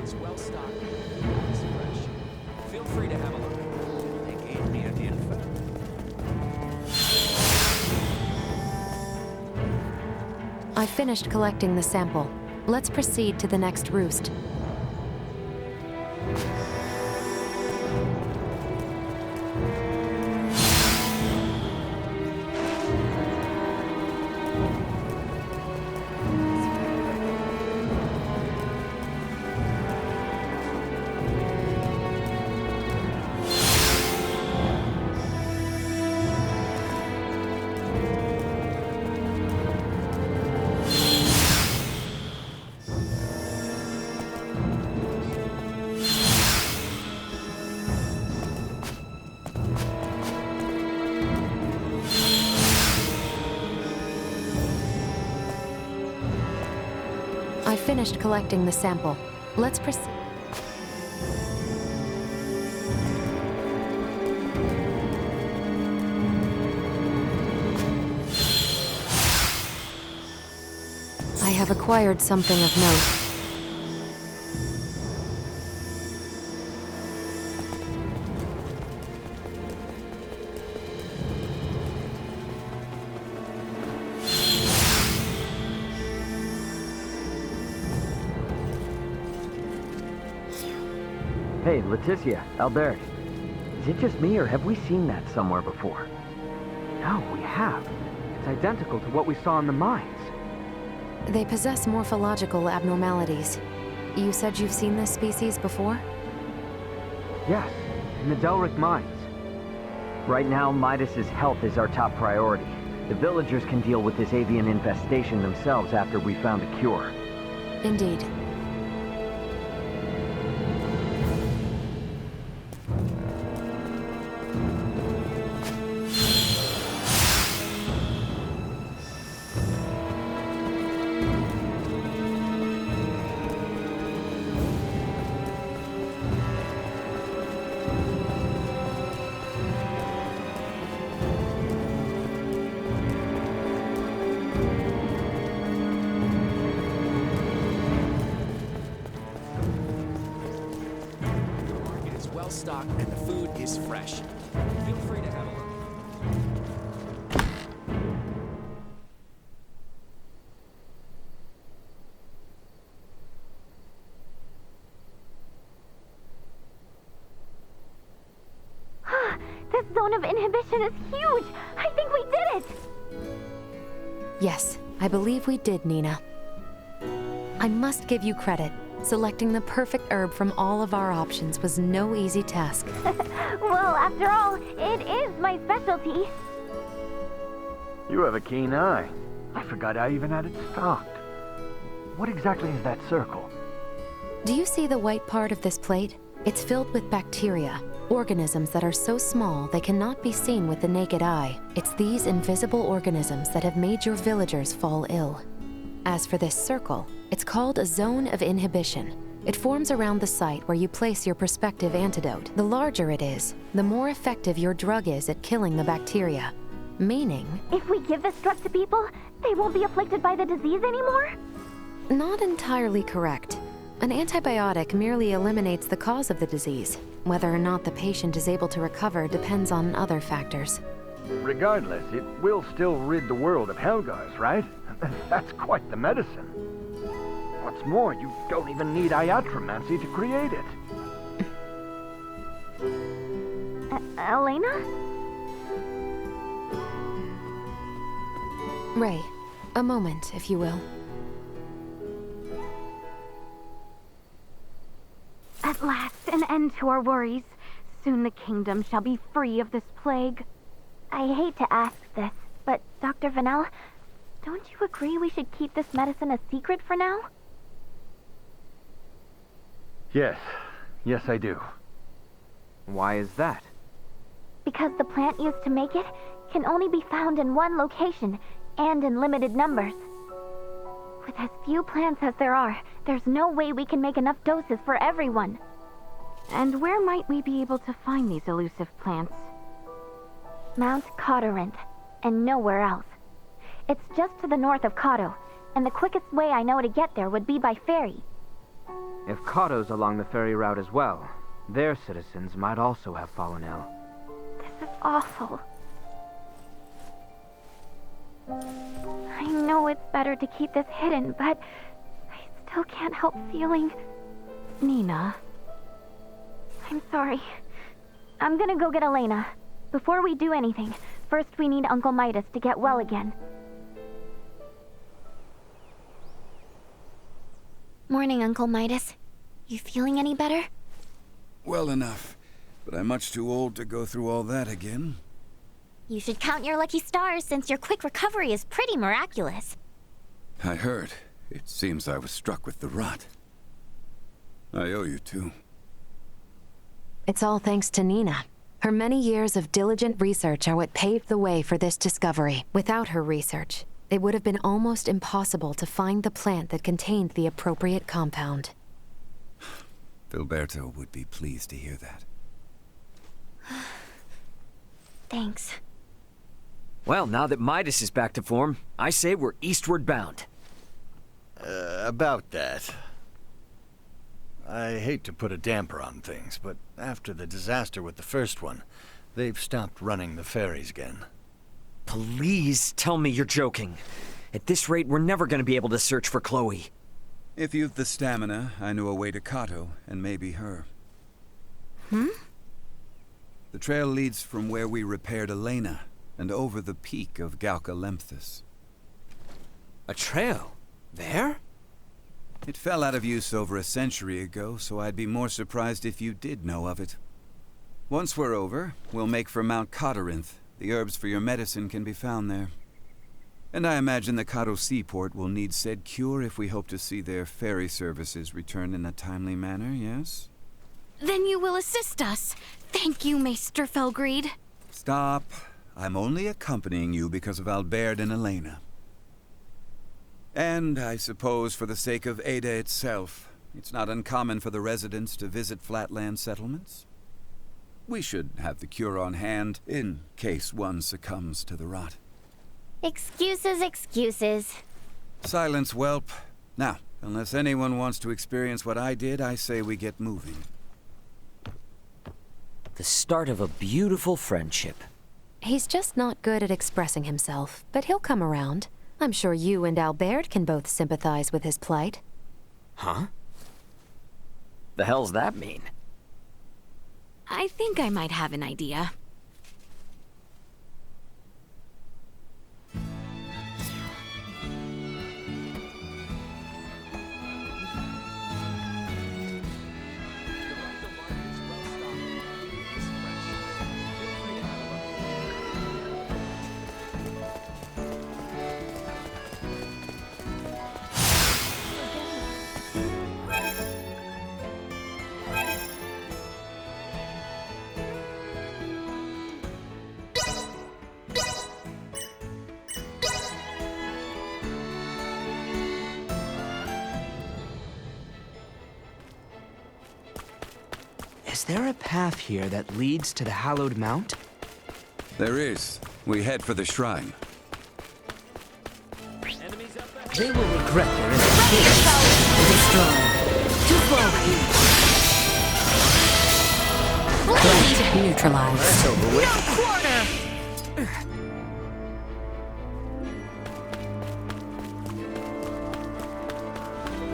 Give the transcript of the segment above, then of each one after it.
is well stocked and is fresh. Feel free to have a look. They gave me an info. I finished collecting the sample. Let's proceed to the next roost. I finished collecting the sample. Let's proceed. I have acquired something of note. Hey, Leticia, Albert. Is it just me, or have we seen that somewhere before? No, we have. It's identical to what we saw in the mines. They possess morphological abnormalities. You said you've seen this species before? Yes, in the Delric mines. Right now, Midas's health is our top priority. The villagers can deal with this avian infestation themselves after we found a cure. Indeed. Well stocked and the food is fresh. Feel free to have a look. This zone of inhibition is huge! I think we did it! Yes, I believe we did, Nina. I must give you credit. Selecting the perfect herb from all of our options was no easy task. Well, after all, it is my specialty. You have a keen eye. I forgot I even had it stocked. What exactly is that circle? Do you see the white part of this plate? It's filled with bacteria, organisms that are so small they cannot be seen with the naked eye. It's these invisible organisms that have made your villagers fall ill. As for this circle, it's called a zone of inhibition. It forms around the site where you place your prospective antidote. The larger it is, the more effective your drug is at killing the bacteria. Meaning... If we give this drug to people, they won't be afflicted by the disease anymore? Not entirely correct. An antibiotic merely eliminates the cause of the disease. Whether or not the patient is able to recover depends on other factors. Regardless, it will still rid the world of Helgars, right? That's quite the medicine. What's more, you don't even need iatromancy to create it. Elena? Ray, a moment, if you will. At last, an end to our worries. Soon the kingdom shall be free of this plague. I hate to ask this, but Dr. Vanel, don't you agree we should keep this medicine a secret for now? Yes I do. Why is that? Because the plant used to make it can only be found in one location, and in limited numbers. With as few plants as there are, there's no way we can make enough doses for everyone. And where might we be able to find these elusive plants? Mount Cotterint, and nowhere else. It's just to the north of Cotto, and the quickest way I know to get there would be by ferry. If Kato's along the ferry route as well, their citizens might also have fallen ill. This is awful. I know it's better to keep this hidden, but I still can't help feeling... Nina. I'm sorry. I'm gonna go get Elena. Before we do anything, first we need Uncle Midas to get well again. Morning, Uncle Midas. You feeling any better? Well enough, but I'm much too old to go through all that again. You should count your lucky stars since your quick recovery is pretty miraculous. I heard. It seems I was struck with the rot. I owe you two. It's all thanks to Nina. Her many years of diligent research are what paved the way for this discovery. Without her research, it would have been almost impossible to find the plant that contained the appropriate compound. Filberto would be pleased to hear that. Thanks. Well, now that Midas is back to form, I say we're eastward bound. About that. I hate to put a damper on things, but after the disaster with the first one, they've stopped running the ferries again. Please tell me you're joking. At this rate, we're never going to be able to search for Chloe. If you've the stamina, I know a way to Kato, and maybe her. The trail leads from where we repaired Elena, and over the peak of Galca Lemphis. A trail? There? It fell out of use over a century ago, so I'd be more surprised if you did know of it. Once we're over, we'll make for Mount Cotarinth. The herbs for your medicine can be found there. And I imagine the Kato seaport will need said cure if we hope to see their ferry services return in a timely manner, yes? Then you will assist us. Thank you, Maester Felgreed. Stop. I'm only accompanying you because of Albert and Elena. And I suppose for the sake of Ada itself, it's not uncommon for the residents to visit flatland settlements. We should have the cure on hand in case one succumbs to the rot. Excuses, excuses. Silence, whelp. Now, unless anyone wants to experience what I did, I say we get moving. The start of a beautiful friendship. He's just not good at expressing himself, but he'll come around. I'm sure you and Albert can both sympathize with his plight. Huh? The hell's that mean? I think I might have an idea. Is there a path here that leads to the Hallowed Mount? There is. We head for the shrine. They will regret their interference. Destroy. Too slowly. Threat neutralized. That's over with.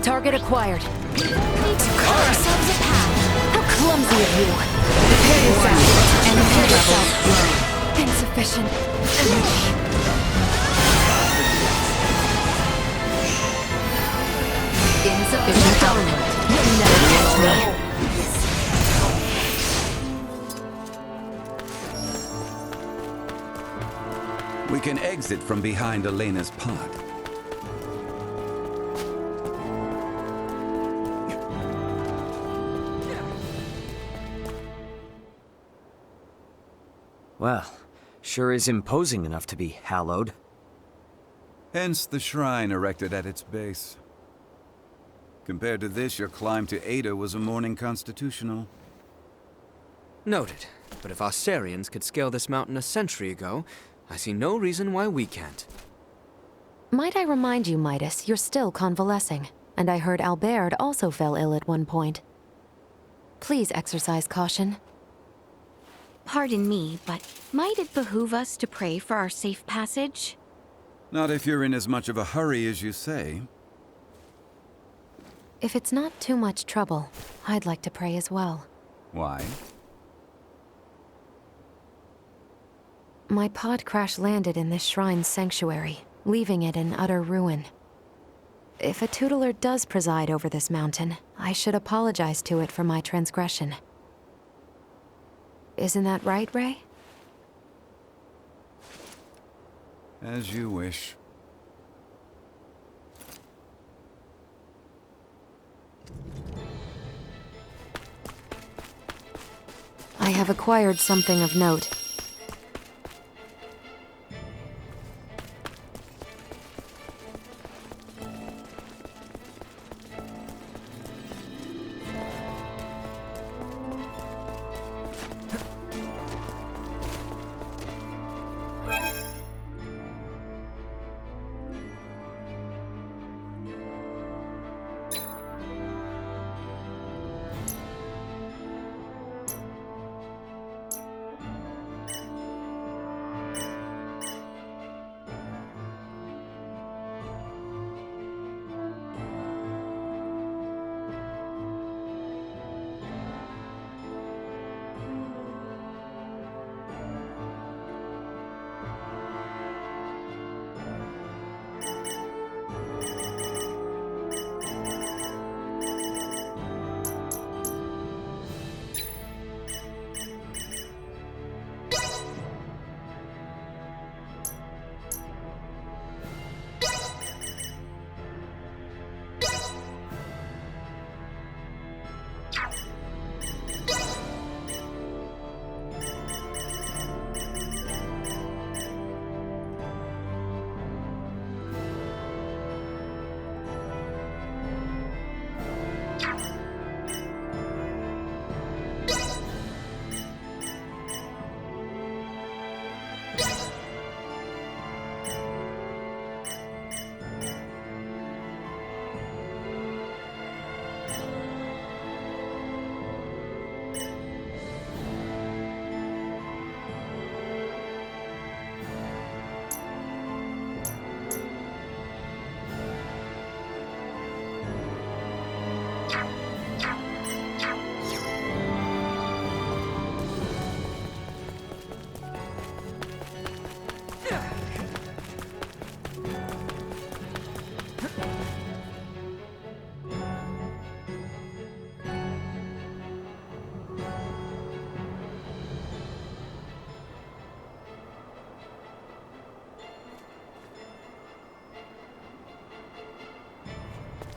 Target acquired. Need to carve ourselves a path. How clumsy of you! Prepare yourself. And prepare yourself. Insufficient energy. Insufficient element. You'll never catch me. We can exit from behind Elena's pod. Well, sure is imposing enough to be hallowed. Hence the shrine erected at its base. Compared to this, your climb to Ada was a morning constitutional. Noted. But if Aussarians could scale this mountain a century ago, I see no reason why we can't. Might I remind you, Midas, you're still convalescing. and I heard Albert also fell ill at one point. Please exercise caution. Pardon me, but might it behoove us to pray for our safe passage? Not if you're in as much of a hurry as you say. If it's not too much trouble, I'd like to pray as well. Why? My pod crash-landed in this shrine's sanctuary, leaving it in utter ruin. If a tutelar does preside over this mountain, I should apologize to it for my transgression. Isn't that right, Ray? As you wish. I have acquired something of note.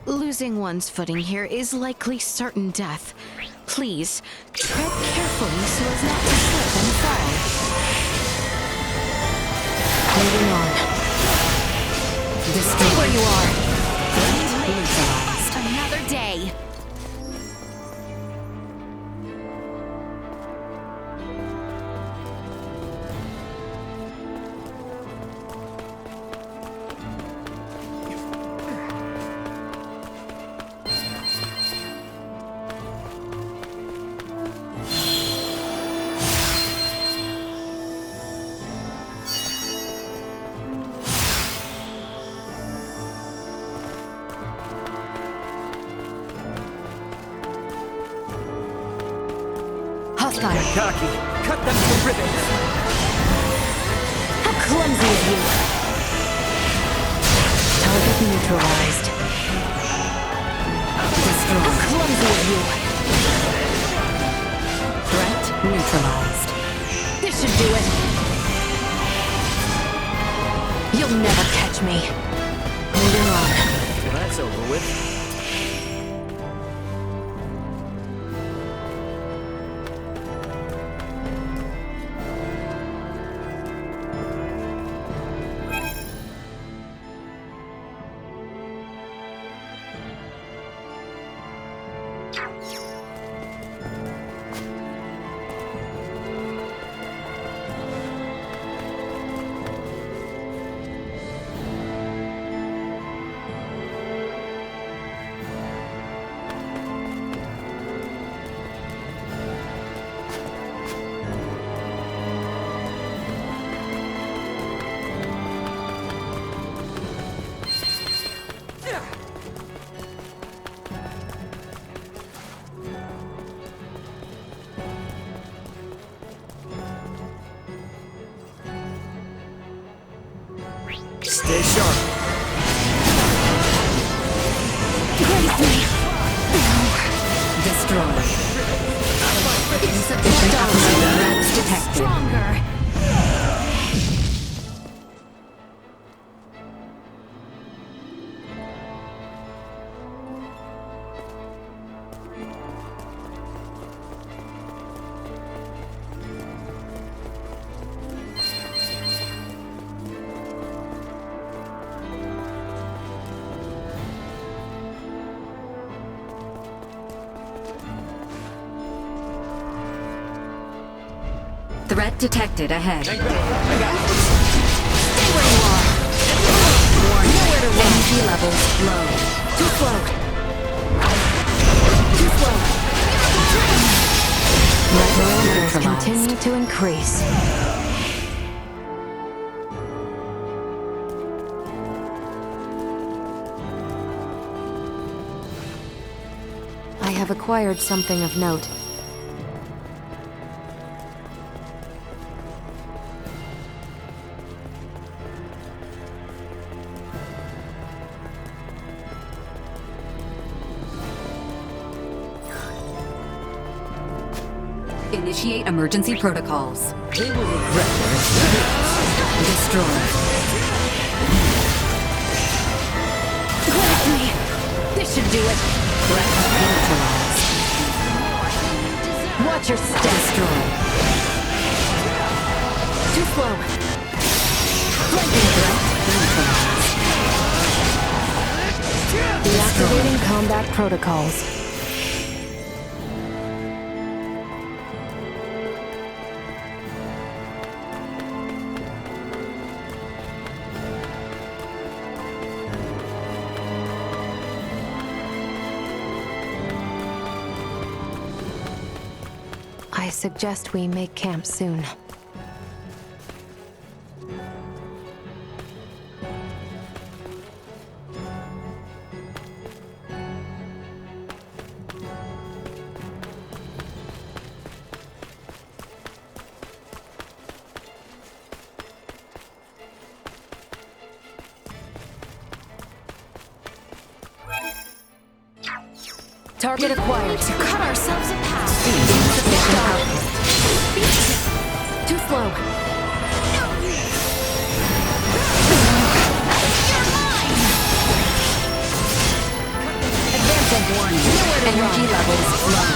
Losing one's footing here is likely certain death. Please, tread carefully so as not to slip and fall. Moving on. Stay where you are. Neutralized. Another day. Hostile. Kaki, cut them to ribbons! How clumsy of you! Target neutralized. Destroyed. How clumsy of you! Threat neutralized. This should do it. You'll never catch me. Moving on. Well, that's over with. Destroyed. Insufficient oxygen threats detected. Stronger! Threat detected ahead. Hang back. I got it. Stay where you are. Warning. Nowhere to run. Energy levels low. Too slow. Too slow. My parameters continue to increase. I have acquired something of note. Initiate emergency protocols. They will regret their experience. Destroy. Grab me! This should do it! Threat neutralized. Watch your step! Destroy. Too slow! Flanking threat neutralized. Deactivating combat protocols. I suggest we make camp soon. Target acquired. To cut ourselves a path. Insufficient output. Too slow. Advancing warning. Energy levels low.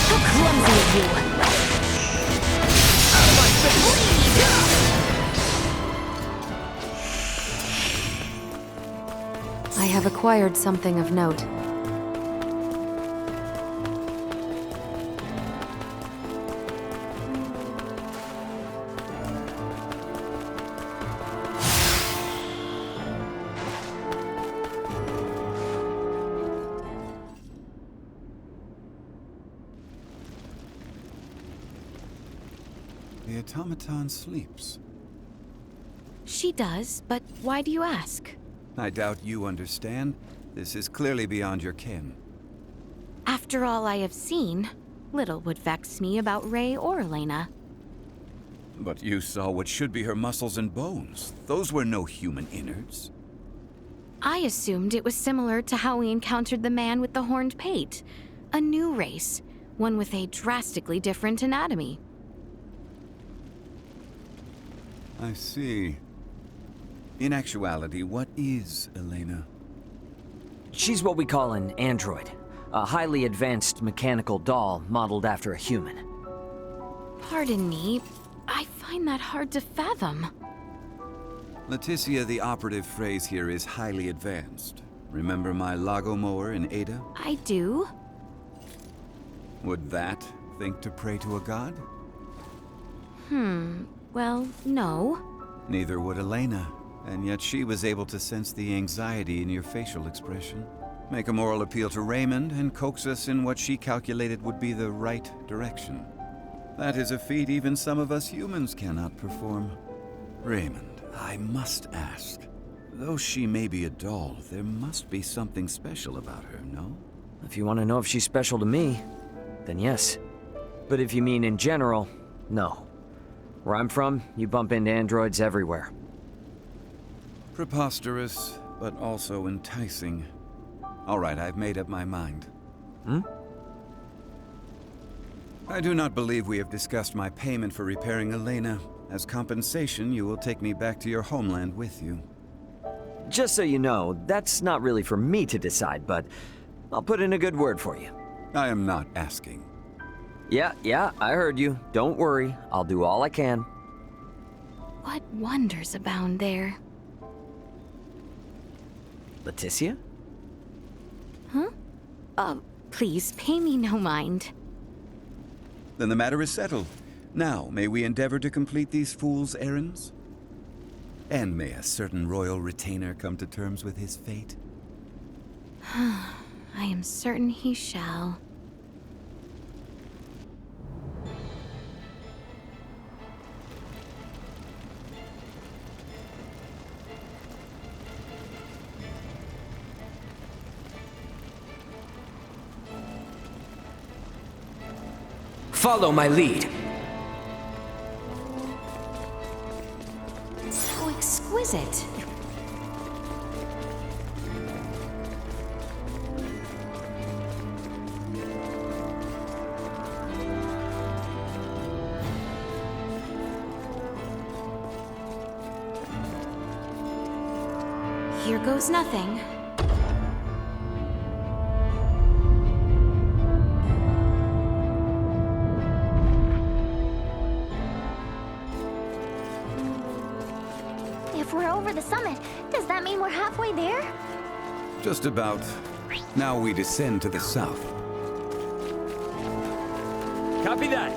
How clumsy of you! I have acquired something of note. The automaton sleeps. She does, but why do you ask? I doubt you understand. This is clearly beyond your ken. After all I have seen, little would vex me about Ray or Elena. But you saw what should be her muscles and bones. Those were no human innards. I assumed it was similar to how we encountered the man with the horned pate. A new race, one with a drastically different anatomy. I see. In actuality, what is Elena? She's what we call an android. A highly advanced mechanical doll modeled after a human. Pardon me, I find that hard to fathom. Leticia, the operative phrase here is highly advanced. Remember my Lagomower in Ada? I do. Would that think to pray to a god? Well, no. Neither would Elena, and yet she was able to sense the anxiety in your facial expression, make a moral appeal to Raymond, and coax us in what she calculated would be the right direction. That is a feat even some of us humans cannot perform. Raymond, I must ask, though she may be a doll, there must be something special about her, no? If you want to know if she's special to me, then yes. But if you mean in general, no. Where I'm from, you bump into androids everywhere. Preposterous, but also enticing. All right, I've made up my mind. Hmm? I do not believe we have discussed my payment for repairing Elena. As compensation, you will take me back to your homeland with you. Just so you know, that's not really for me to decide, but I'll put in a good word for you. I am not asking. Yeah, I heard you. Don't worry, I'll do all I can. What wonders abound there? Leticia? Please, pay me no mind. Then the matter is settled. Now, may we endeavor to complete these fools' errands? And may a certain royal retainer come to terms with his fate? I am certain he shall. Follow my lead. How exquisite. Here goes nothing. If we're over the summit, does that mean we're halfway there? Just about. Now we descend to the south. Copy that.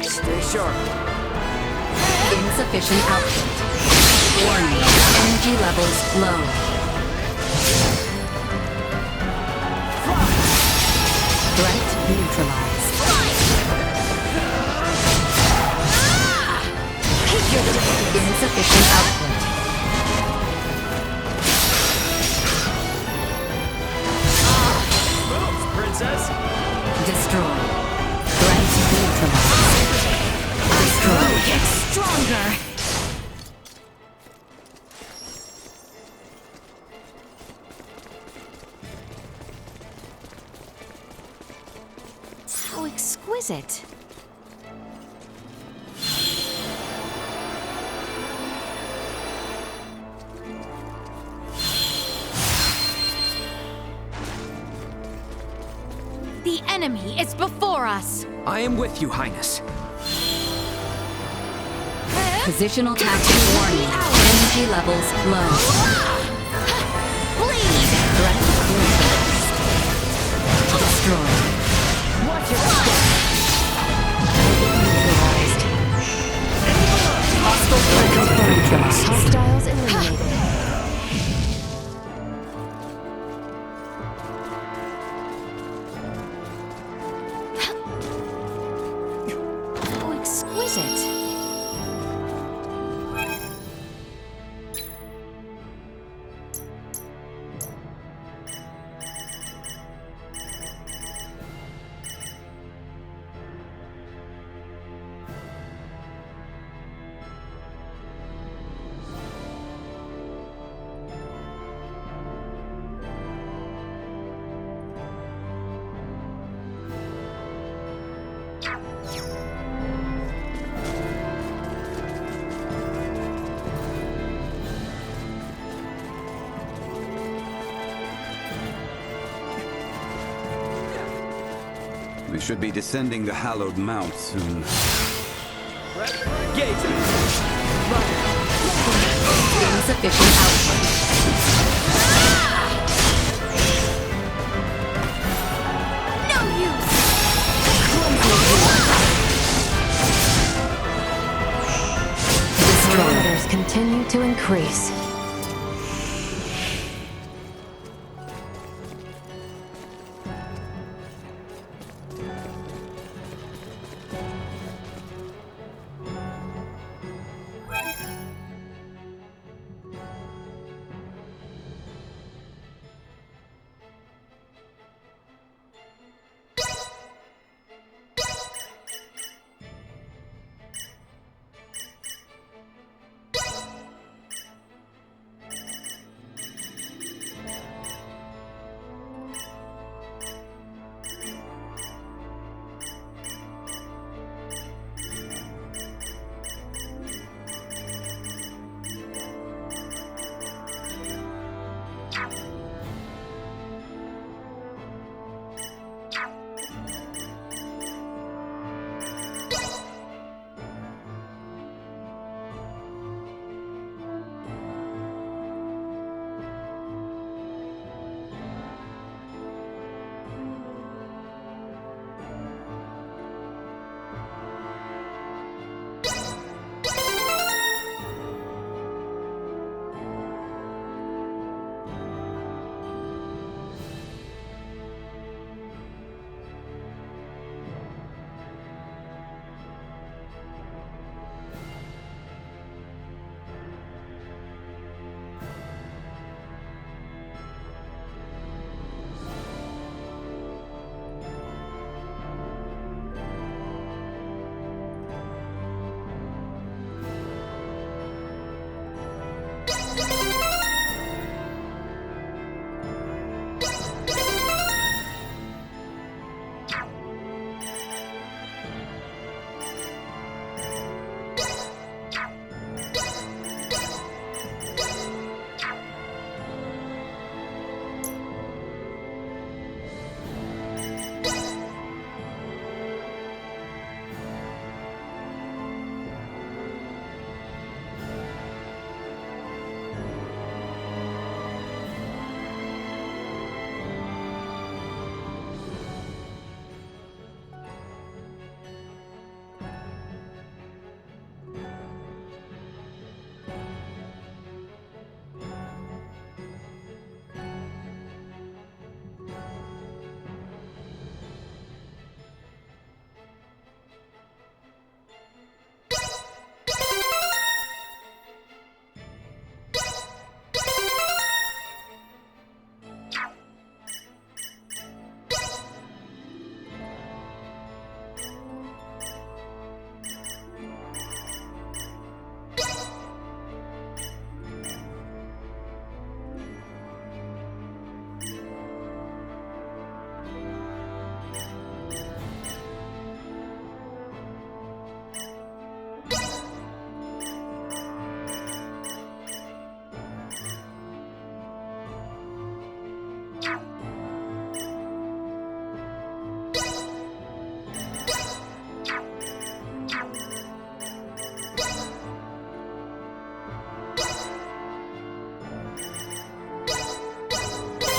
Stay sharp. Insufficient output. Warning, energy levels low. Threat neutralized. Insufficient output. Moves, princess. Destroy. Threat neutralized. Destroy. Get stronger! How exquisite. The enemy is before us! I am with you, Highness. Positional tactics warning. Energy levels low. Bleed! Threat neutralized. Destroy. Watch your step! Neutralized. Hostile threat neutralized. Hostiles eliminated. How exquisite. We should be descending the hallowed mount soon. Gate. insufficient output. No use! Parameters continue to increase.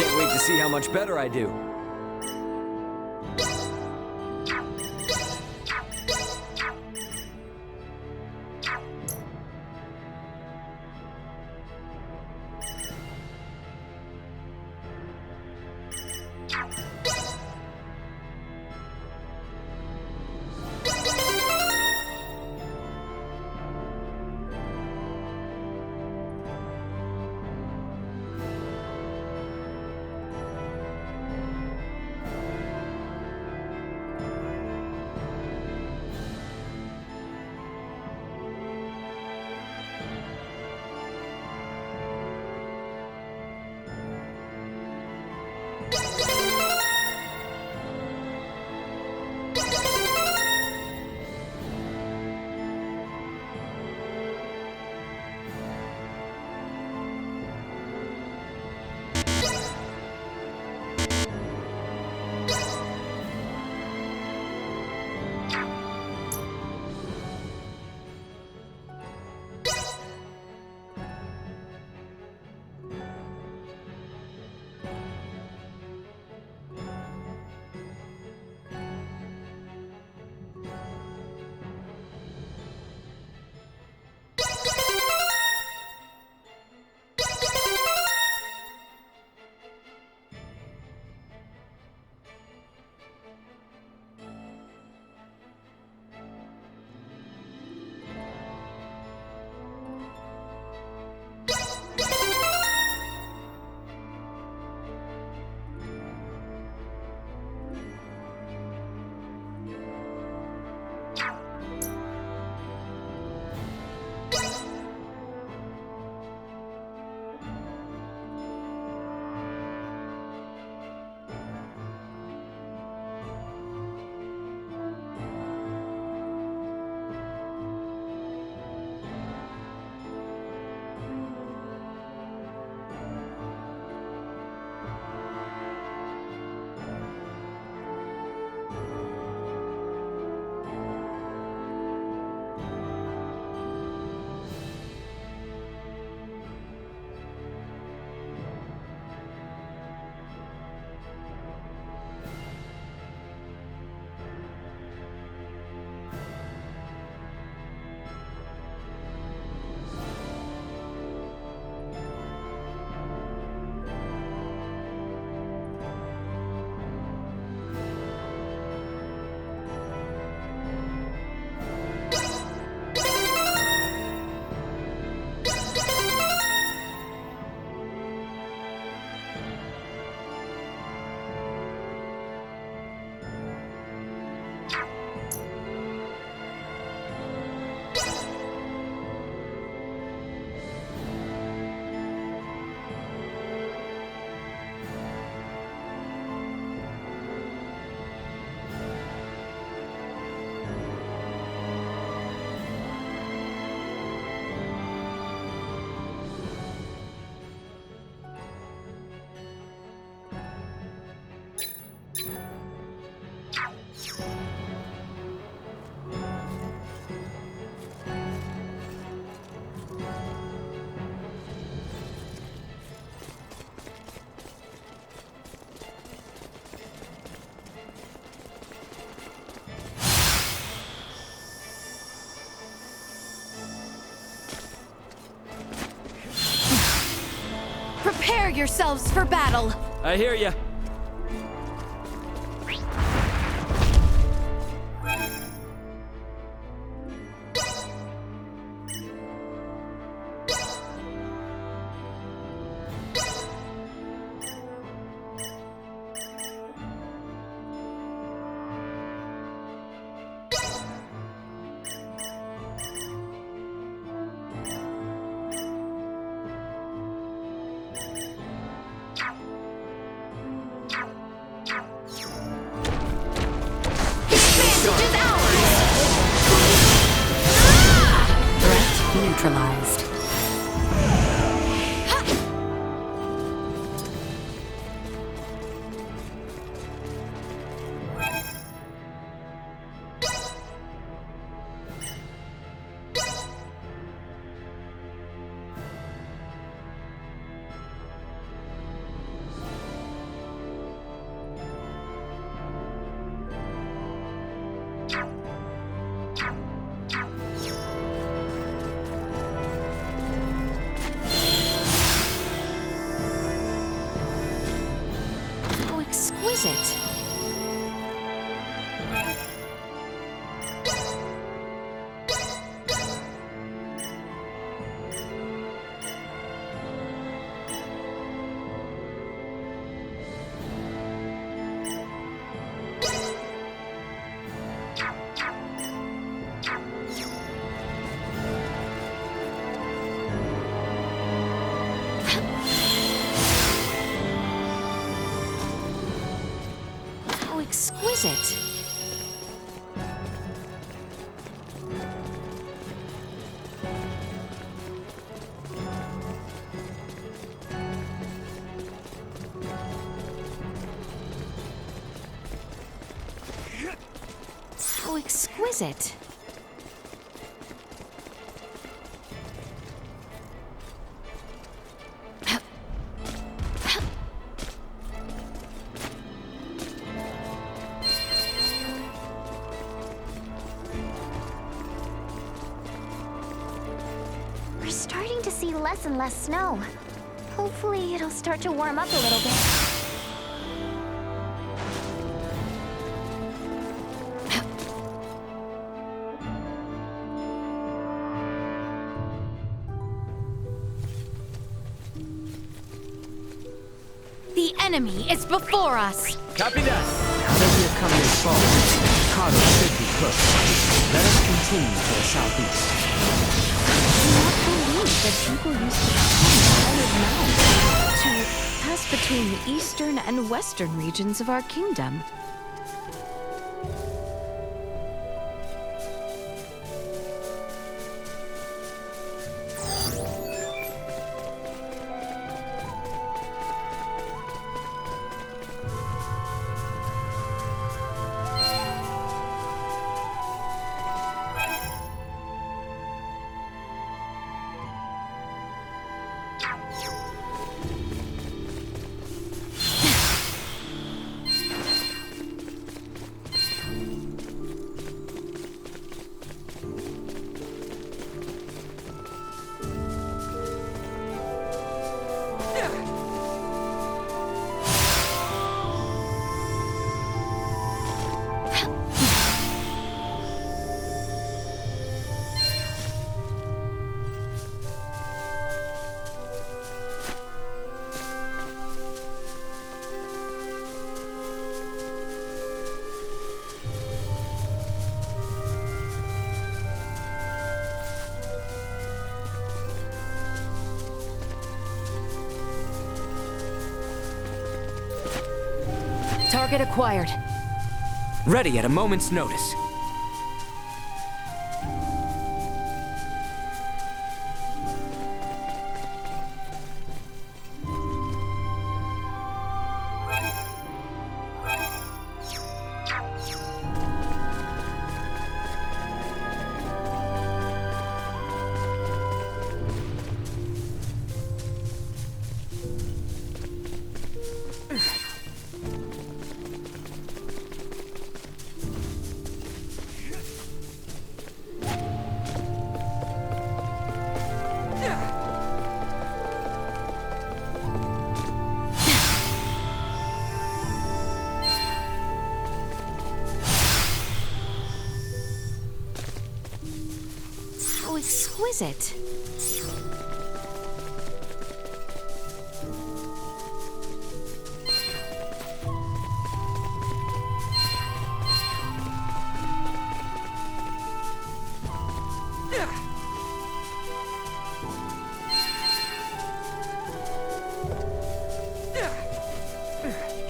Can't wait to see how much better I do. Prepare yourselves for battle! I hear ya. Threat neutralized. How exquisite! How exquisite! How exquisite! We're starting to see less and less snow. Hopefully, it'll start to warm up a little bit. The enemy is before us! Copy that. Now that we are coming as far, Carter should be close. Let us continue to the southeast. I cannot believe that people used to come out of mouths to pass between the eastern and western regions of our kingdom. Target acquired. Ready at a moment's notice. How exquisite.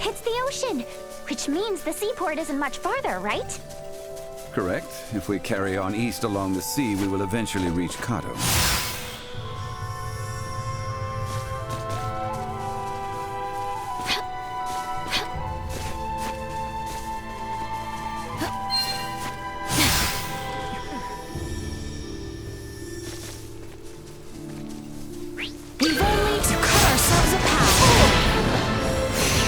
It's the ocean, which means the seaport isn't much farther, right? Correct. If we carry on east along the sea, we will eventually reach Kato. We've only to cut ourselves a path.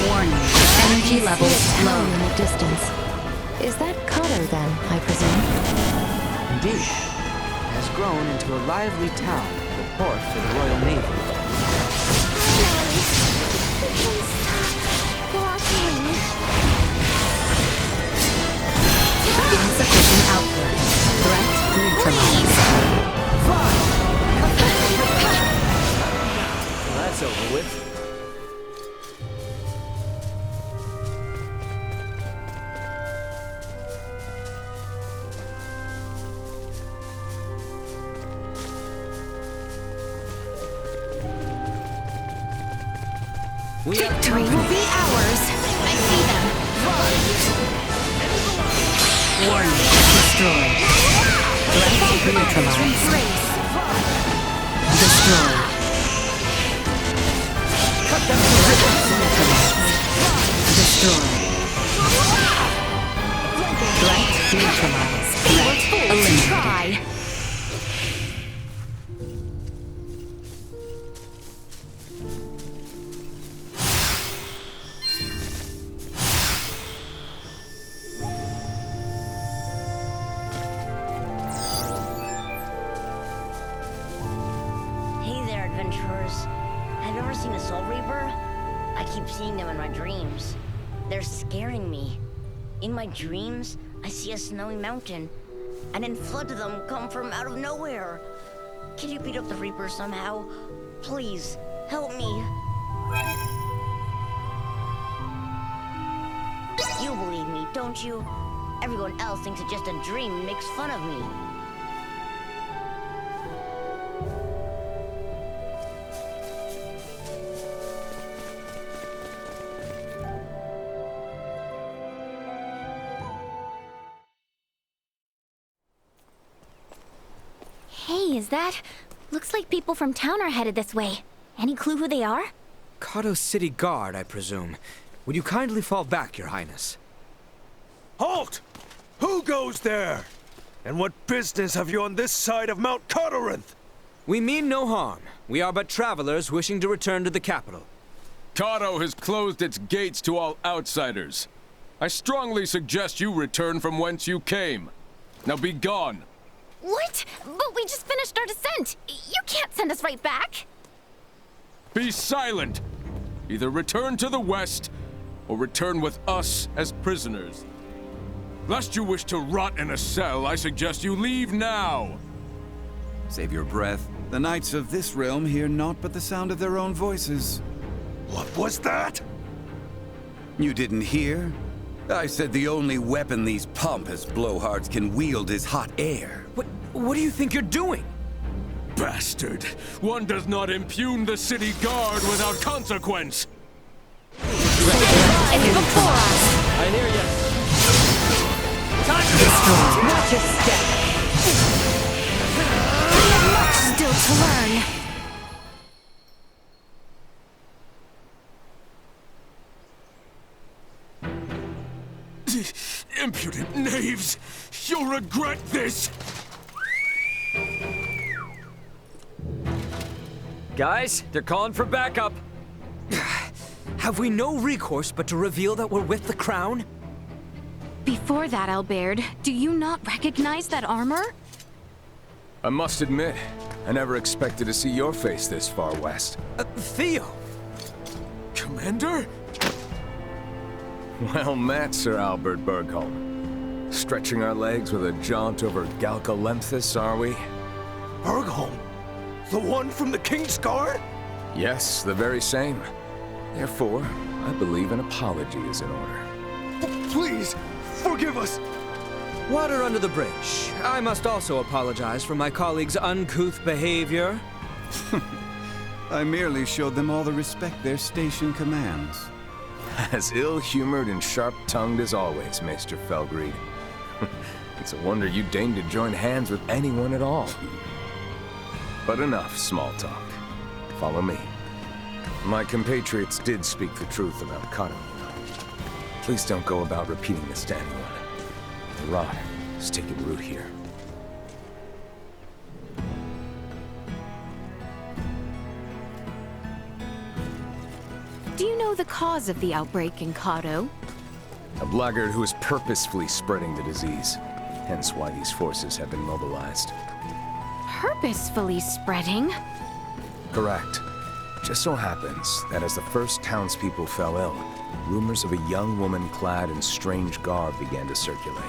Warning. Energy levels low in the distance. Is that Kato then, I presume? Indeed. It has grown into a lively town, the port for the Royal Navy. Insufficient output. Threat neutralized. Well, that's over with. Victory will be ours. I see them. Warning. Destroyed. Threat neutralized. Destroyed. Destroyed. Threat neutralized. Threat eliminated. Try. Hey there, adventurers. Have you ever seen a Soul Reaper? I keep seeing them in my dreams. They're scaring me. In my dreams, I see a snowy mountain, and then floods of them come from out of nowhere. Can you beat up the Reaper somehow? Please, help me. You believe me, don't you? Everyone else thinks it's just a dream and makes fun of me. Hey, is that? Looks like people from town are headed this way. Any clue who they are? Kato City Guard, I presume. Would you kindly fall back, Your Highness? Halt! Who goes there? And what business have you on this side of Mount Codorinth? We mean no harm. We are but travelers wishing to return to the capital. Kato has closed its gates to all outsiders. I strongly suggest you return from whence you came. Now be gone. What? But we just finished our descent. You can't send us right back. Be silent! Either return to the west, or return with us as prisoners. Lest you wish to rot in a cell, I suggest you leave now! Save your breath. The knights of this realm hear naught but the sound of their own voices. What was that? You didn't hear? I said the only weapon these pompous blowhards can wield is hot air. What do you think you're doing? Bastard! One does not impugn the city guard without consequence! It's before us. I hear you. Time to destroy. Watch your step. We have much still to learn. Impudent knaves! You'll regret this! Guys, they're calling for backup. Have we no recourse but to reveal that we're with the crown? Before that, Albert, do you not recognize that armor? I must admit, I never expected to see your face this far west. Theo! Commander? Well met, Sir Albert Bergholm. Stretching our legs with a jaunt over Galcalenthus, are we? Bergholm? The one from the King's Guard? Yes, the very same. Therefore, I believe an apology is in order. Please, forgive us! Water under the bridge. I must also apologize for my colleagues' uncouth behavior. I merely showed them all the respect their station commands. As ill-humored and sharp-tongued as always, Maester Felgreed. It's a wonder you deigned to join hands with anyone at all. But enough small talk. Follow me. My compatriots did speak the truth about Kato, you know. Please don't go about repeating this to anyone. The rot is taking root here. Do you know the cause of the outbreak in Kato? A blackguard who is purposefully spreading the disease. Hence why these forces have been mobilized. Purposefully spreading? Correct. Just so happens that as the first townspeople fell ill, rumors of a young woman clad in strange garb began to circulate.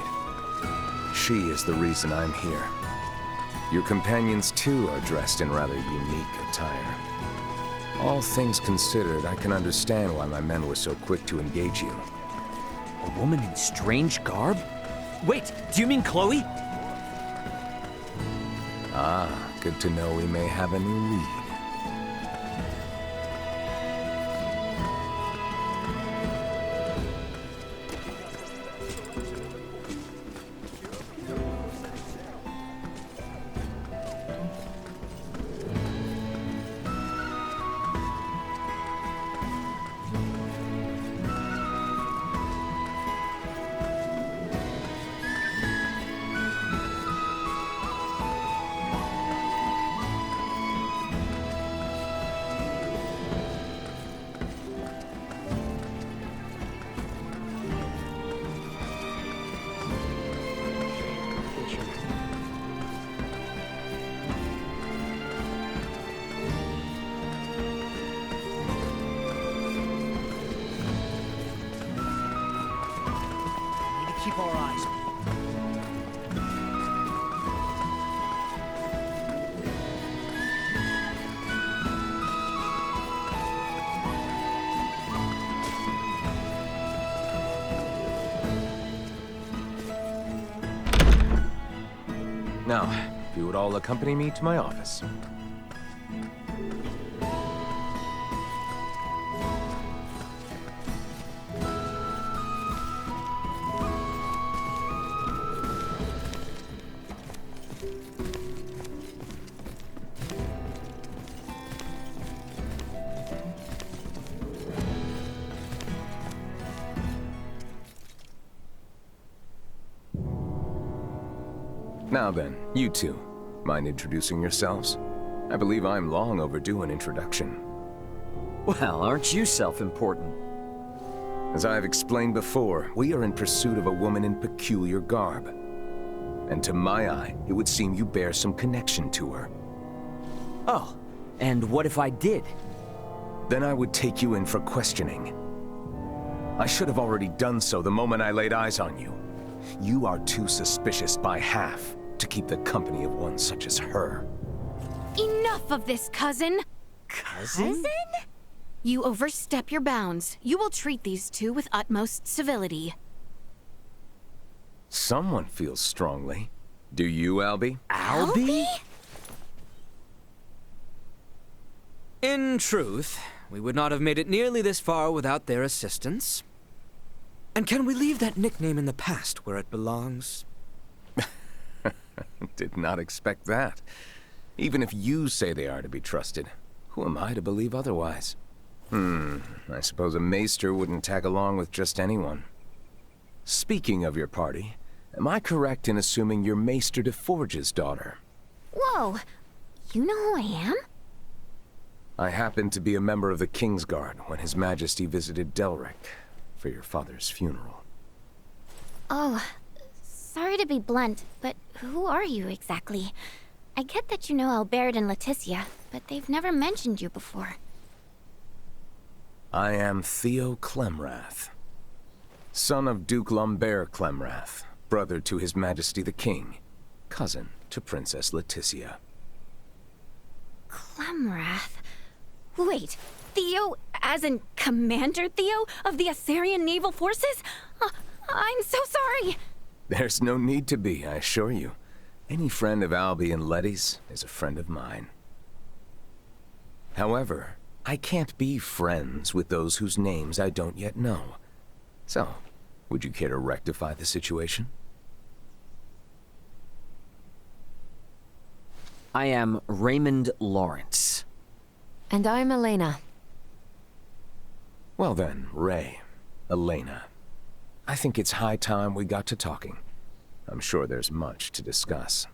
She is the reason I'm here. Your companions too are dressed in rather unique attire. All things considered, I can understand why my men were so quick to engage you. A woman in strange garb? Wait, do you mean Chloe? Ah, good to know we may have a new lead. Keep our eyes. Now, if you would all accompany me to my office. Now then, you two, mind introducing yourselves? I believe I'm long overdue an introduction. Well, aren't you self-important? As I have explained before, we are in pursuit of a woman in peculiar garb. And to my eye, it would seem you bear some connection to her. Oh, and what if I did? Then I would take you in for questioning. I should have already done so the moment I laid eyes on you. You are too suspicious by half to keep the company of one such as her. Enough of this, cousin! Cousin? You overstep your bounds. You will treat these two with utmost civility. Someone feels strongly. Do you, Albie? Albie? In truth, we would not have made it nearly this far without their assistance. And can we leave that nickname in the past where it belongs? Did not expect that. Even if you say they are to be trusted, who am I to believe otherwise? I suppose a maester wouldn't tag along with just anyone. Speaking of your party, am I correct in assuming you're Maester de Forge's daughter? Whoa, you know who I am? I happened to be a member of the Kingsguard when His Majesty visited Delric for your father's funeral. Oh, sorry to be blunt, but who are you exactly? I get that you know Albert and Leticia, but they've never mentioned you before. I am Theo Clemrath, son of Duke Lambert Clemrath, brother to His Majesty the King, cousin to Princess Leticia. Clemrath. Wait, Theo, as in Commander Theo of the Assyrian Naval Forces? I'm so sorry. There's no need to be, I assure you. Any friend of Albie and Letty's is a friend of mine. However, I can't be friends with those whose names I don't yet know. So, would you care to rectify the situation? I am Raymond Lawrence. And I'm Elena. Well then, Ray, Elena. I think it's high time we got to talking. I'm sure there's much to discuss.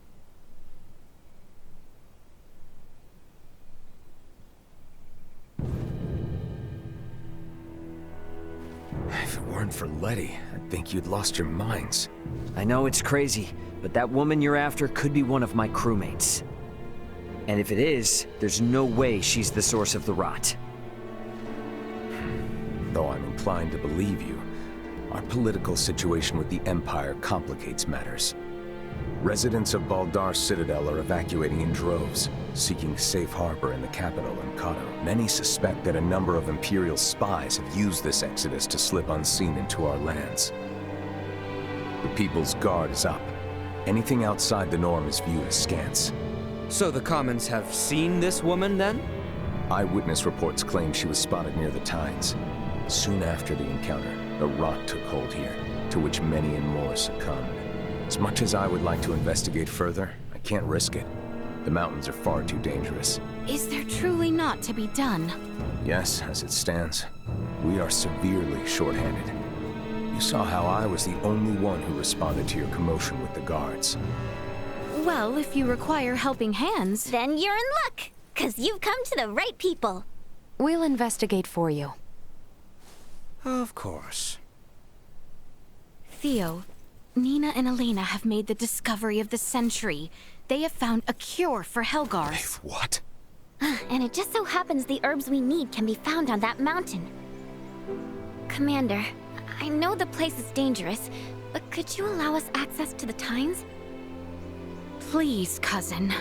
If it weren't for Letty, I'd think you'd lost your minds. I know it's crazy, but that woman you're after could be one of my crewmates. And if it is, there's no way she's the source of the rot. Though I'm inclined to believe you, our political situation with the Empire complicates matters. Residents of Baldar Citadel are evacuating in droves, seeking safe harbor in the capital, Encato. Many suspect that a number of Imperial spies have used this exodus to slip unseen into our lands. The People's Guard is up. Anything outside the norm is viewed askance. So the Commons have seen this woman, then? Eyewitness reports claim she was spotted near the Tides. Soon after the encounter, a rot took hold here, to which many and more succumbed. As much as I would like to investigate further, I can't risk it. The mountains are far too dangerous. Is there truly not to be done? Yes, as it stands. We are severely short-handed. You saw how I was the only one who responded to your commotion with the guards. Well, if you require helping hands... Then you're in luck, 'cause you've come to the right people. We'll investigate for you. Of course. Theo, Nina and Elena have made the discovery of the century. They have found a cure for Helgars. What? And it just so happens the herbs we need can be found on that mountain. Commander, I know the place is dangerous, but could you allow us access to the Tides? Please, cousin.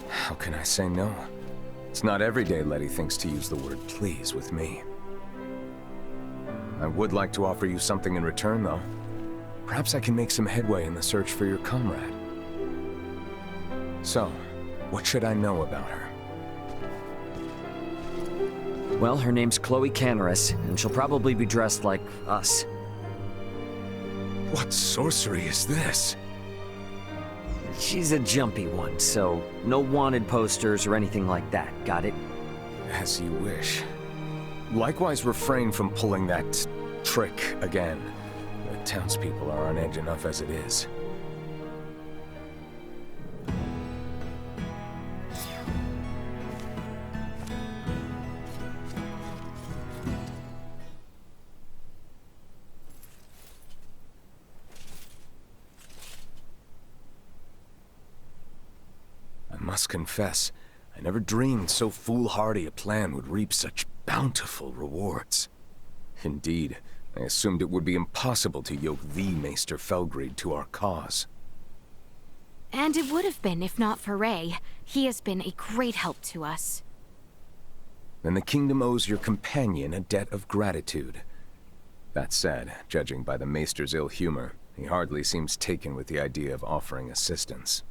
How can I say no? It's not every day Letty thinks to use the word please with me. I would like to offer you something in return, though. Perhaps I can make some headway in the search for your comrade. So, what should I know about her? Well, her name's Chloe Canaris, and she'll probably be dressed like us. What sorcery is this? She's a jumpy one, so no wanted posters or anything like that, got it? As you wish. Likewise, refrain from pulling that trick again. The townspeople are on edge enough as it is. I must confess, I never dreamed so foolhardy a plan would reap such bountiful rewards. Indeed, I assumed it would be impossible to yoke the Maester Felgreed to our cause. And it would have been if not for Ray. He has been a great help to us. Then the kingdom owes your companion a debt of gratitude. That said, judging by the Maester's ill humor, he hardly seems taken with the idea of offering assistance.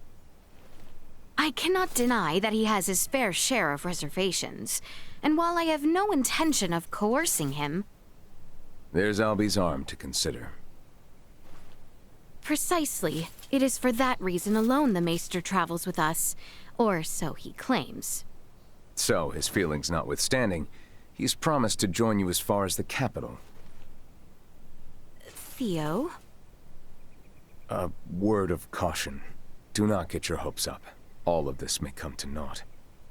I cannot deny that he has his fair share of reservations, and while I have no intention of coercing him... There's Albie's arm to consider. Precisely. It is for that reason alone the Maester travels with us, or so he claims. So, his feelings notwithstanding, he's promised to join you as far as the capital. Theo? A word of caution. Do not get your hopes up. All of this may come to naught.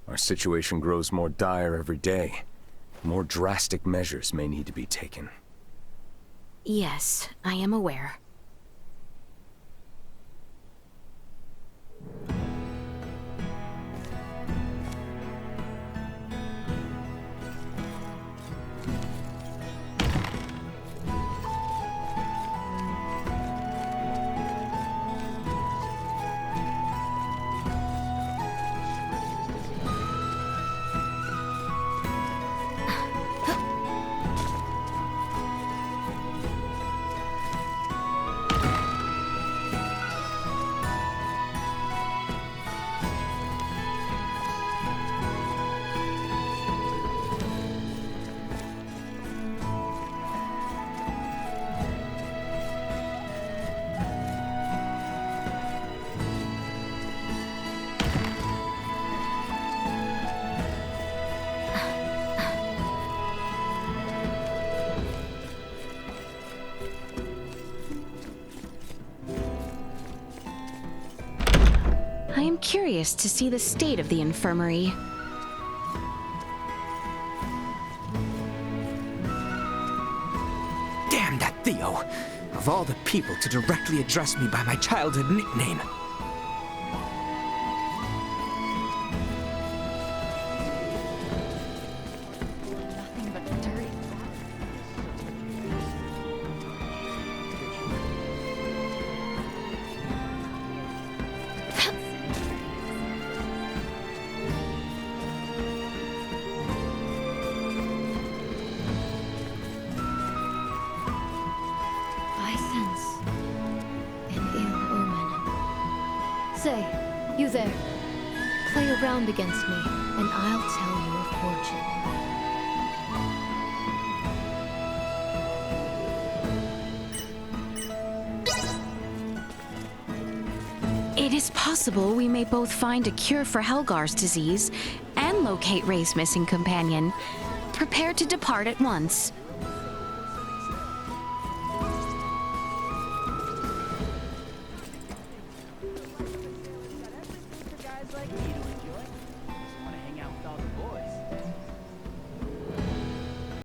Our situation grows more dire every day. More drastic measures may need to be taken. Yes, I am aware. am curious to see the state of the infirmary. Damn that Theo! Of all the people to directly address me by my childhood nickname. Say, you there. Play around against me, and I'll tell your fortune. It is possible we may both find a cure for Helgar's disease and locate Ray's missing companion. Prepare to depart at once.